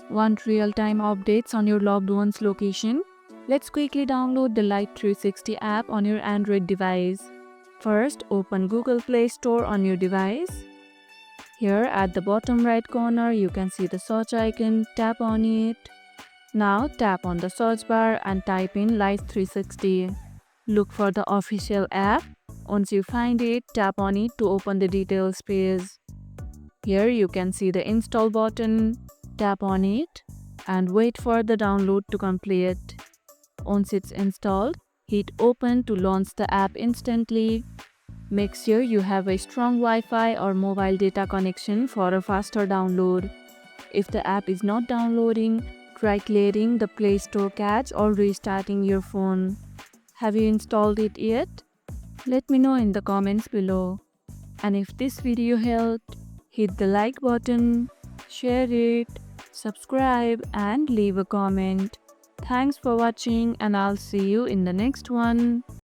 Want real-time updates on your loved one's location? Let's quickly download the Life360 app on your Android device. First, open Google Play Store on your device. Here at the bottom right corner, you can see the search icon. Tap on it. Now tap on the search bar and type in Life360. Look for the official app. Once you find it, tap on it to open the details page. Here you can see the install button. Tap on it and wait for the download to complete. Once it's installed, hit open to launch the app instantly. Make sure you have a strong Wi-Fi or mobile data connection for a faster download. If the app is not downloading, try clearing the Play Store cache or restarting your phone. Have you installed it yet? Let me know in the comments below. And if this video helped, hit the like button, share it, subscribe and leave a comment. Thanks for watching and I'll see you in the next one.